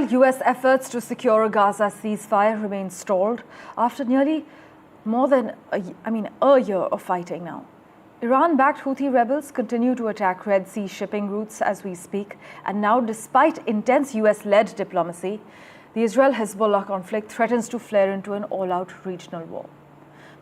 U.S. efforts to secure a Gaza ceasefire remain stalled after nearly more than a year of fighting now. Iran-backed Houthi rebels continue to attack Red Sea shipping routes as we speak, and now, despite intense U.S.-led diplomacy, the Israel-Hezbollah conflict threatens to flare into an all-out regional war.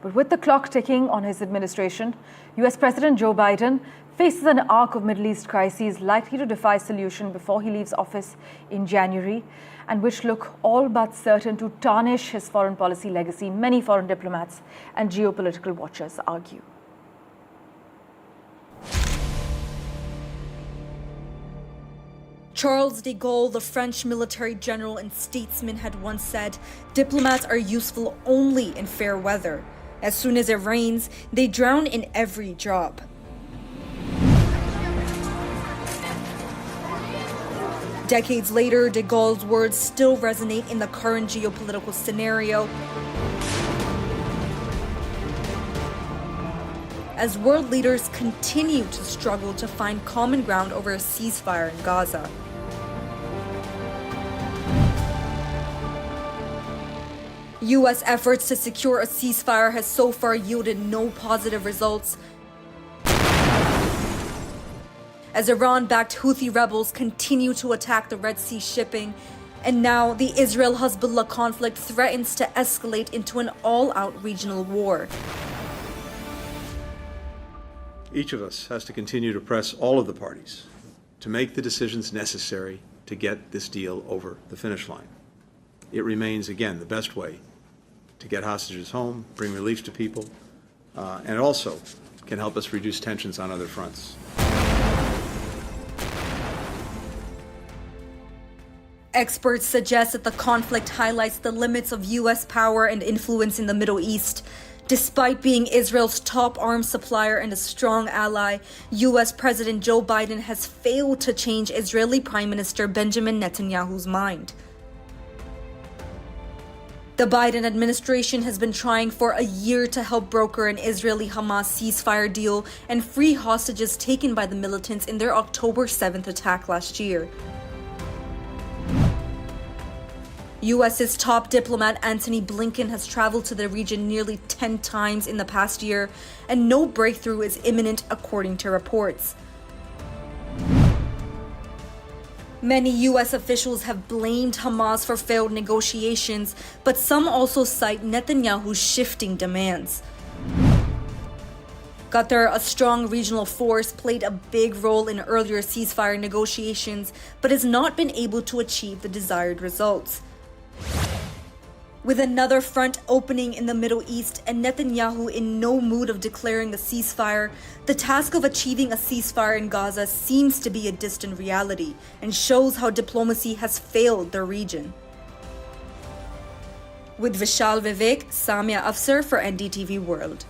But with the clock ticking on his administration, U.S. President Joe Biden faces an arc of Middle East crises likely to defy solution before he leaves office in January, and which look all but certain to tarnish his foreign policy legacy, many foreign diplomats and geopolitical watchers argue. Charles de Gaulle, the French military general and statesman, had once said, "Diplomats are useful only in fair weather. As soon as it rains, they drown in every job." Decades later, de Gaulle's words still resonate in the current geopolitical scenario. As world leaders continue to struggle to find common ground over a ceasefire in Gaza. U.S. efforts to secure a ceasefire has so far yielded no positive results, as Iran-backed Houthi rebels continue to attack the Red Sea shipping, and now the Israel-Hezbollah conflict threatens to escalate into an all-out regional war. Each of us has to continue to press all of the parties to make the decisions necessary to get this deal over the finish line. It remains, again, the best way to get hostages home, bring relief to people, and also can help us reduce tensions on other fronts. Experts suggest that the conflict highlights the limits of U.S. power and influence in the Middle East. Despite being Israel's top arms supplier and a strong ally, U.S. President Joe Biden has failed to change Israeli Prime Minister Benjamin Netanyahu's mind. The Biden administration has been trying for a year to help broker an Israeli-Hamas ceasefire deal and free hostages taken by the militants in their October 7th attack last year. U.S.'s top diplomat Antony Blinken has traveled to the region nearly 10 times in the past year, and no breakthrough is imminent, according to reports. Many U.S. officials have blamed Hamas for failed negotiations, but some also cite Netanyahu's shifting demands. Qatar, a strong regional force, played a big role in earlier ceasefire negotiations, but has not been able to achieve the desired results. With another front opening in the Middle East and Netanyahu in no mood of declaring a ceasefire, the task of achieving a ceasefire in Gaza seems to be a distant reality and shows how diplomacy has failed the region. With Vishal Vivek, Samia Afsar for NDTV World.